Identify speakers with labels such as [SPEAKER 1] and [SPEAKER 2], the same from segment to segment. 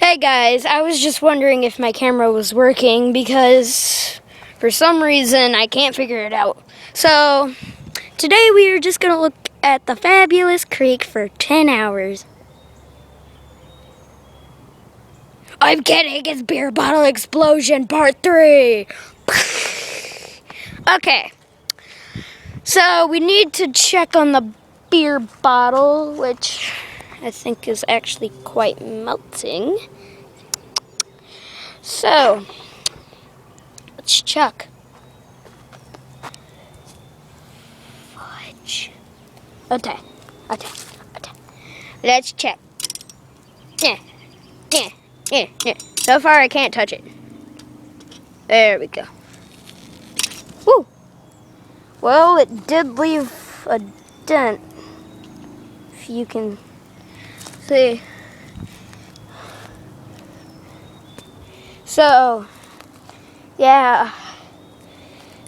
[SPEAKER 1] Hey guys, I was just wondering if my camera was working because for some reason I can't figure it out. So today we are just going to look at the Fabulous Creek for 10 hours. I'm kidding, it's Beer Bottle Explosion Part 3. Okay, so we need to check on the beer bottle, which I think is actually quite melting. So, let's check. Fudge. Okay. Let's check. Yeah. So far I can't touch it. There we go. Woo! Well, it did leave a dent, if you can see. So, yeah.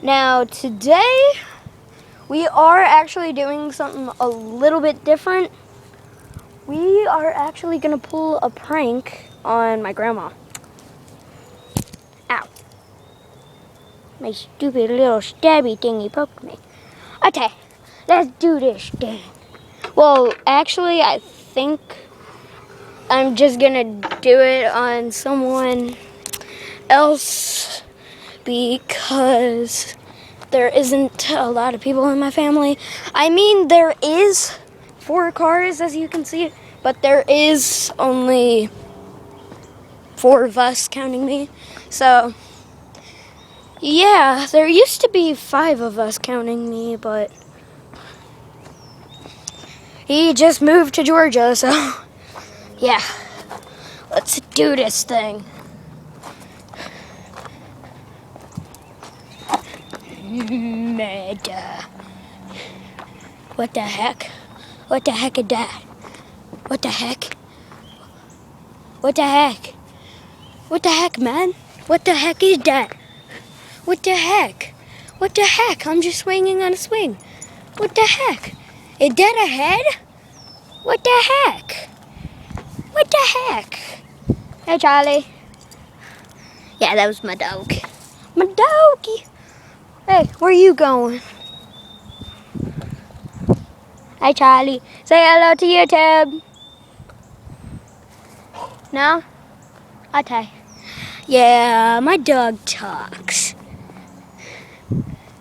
[SPEAKER 1] Now, today, we are actually doing something a little bit different. We are actually going to pull a prank on my grandma. Ow. My stupid little stabby thingy poked me. Okay, let's do this thing. Well, actually, I think I'm just going to do it on someone else because there isn't a lot of people in my family. I mean, there is 4 cars, as you can see, but there is only 4 of us, counting me. So, yeah, there used to be 5 of us, counting me, but he just moved to Georgia, so yeah. Let's do this thing. Murder. What the heck? What the heck is that? What the heck? What the heck? What the heck, man? What the heck is that? What the heck? What the heck? I'm just swinging on a swing. What the heck? Is that a head? What the heck? What the heck? Hey, Charlie. Yeah, that was my dog. My doggy. Hey, where are you going? Hi, Charlie. Say hello to YouTube. No? Okay. Yeah, my dog talks.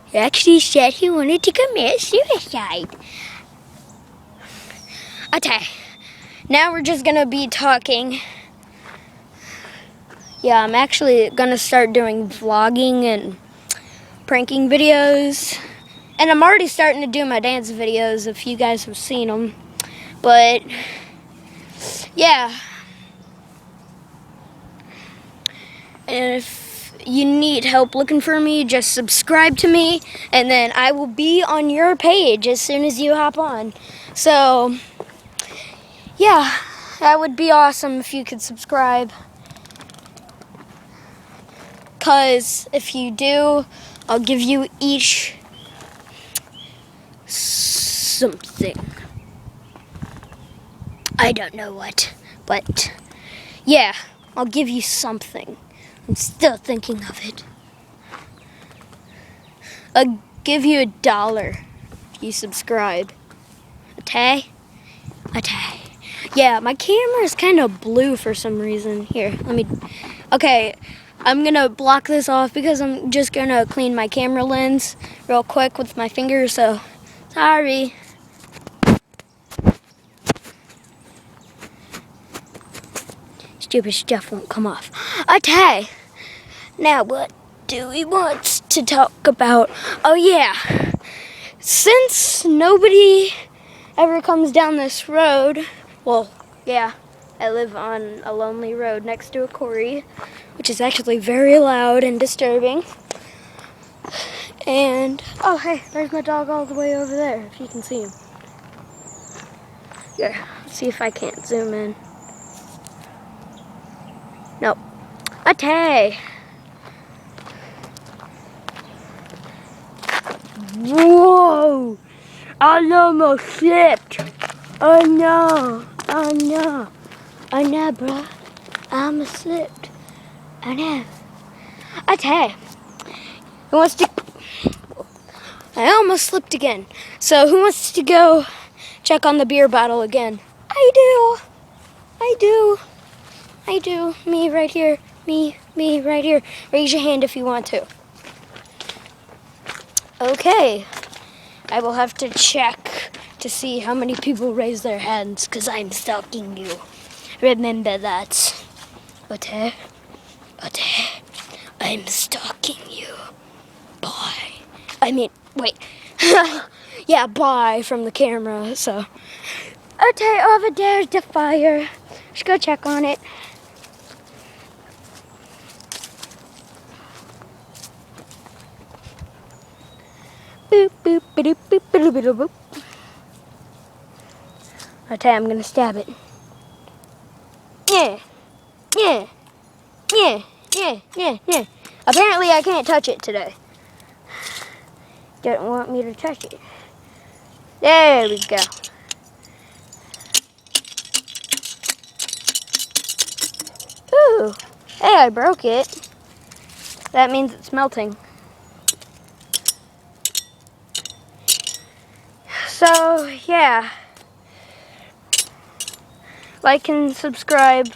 [SPEAKER 1] He actually said he wanted to commit suicide. Okay. Now we're just gonna be talking. Yeah, I'm actually gonna start doing vlogging and pranking videos. And I'm already starting to do my dance videos if you guys have seen them. But, yeah. And if you need help looking for me, just subscribe to me. And then I will be on your page as soon as you hop on. So, yeah, that would be awesome if you could subscribe. Because if you do, I'll give you each something. I don't know what, but yeah, I'll give you something. I'm still thinking of it. I'll give you $1 if you subscribe. Okay? Okay. Yeah, my camera is kind of blue for some reason. Here, okay, I'm gonna block this off because I'm just gonna clean my camera lens real quick with my fingers, so sorry. Stupid stuff won't come off. Okay, now what do we want to talk about? Oh yeah, since nobody ever comes down this road, well, yeah, I live on a lonely road next to a quarry, which is actually very loud and disturbing. And, oh hey, there's my dog all the way over there, if you can see him. Here, let's see if I can't zoom in. Nope. Okay. Whoa! I almost slipped. Oh no, bruh. I almost slipped. I know. Okay. Who wants to... I almost slipped again. So who wants to go check on the beer bottle again? I do. Me right here. Me right here. Raise your hand if you want to. Okay. I will have to check to see how many people raise their hands, because I'm stalking you. Remember that. Okay? I'm stalking you. Bye. I mean, wait. Yeah, bye from the camera, so. Okay, over there's the fire. Let's go check on it. Boop, boop, boop, boop, boop, boop, boop. Okay, I'm gonna stab it. Yeah. Apparently I can't touch it today. Don't want me to touch it. There we go. Ooh. Hey, I broke it. That means it's melting. So, yeah. Like and subscribe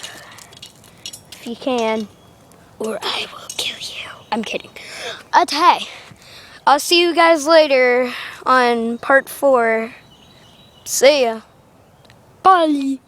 [SPEAKER 1] if you can, or I will kill you. I'm kidding. Okay. I'll see you guys later on part 4. See ya. Bye.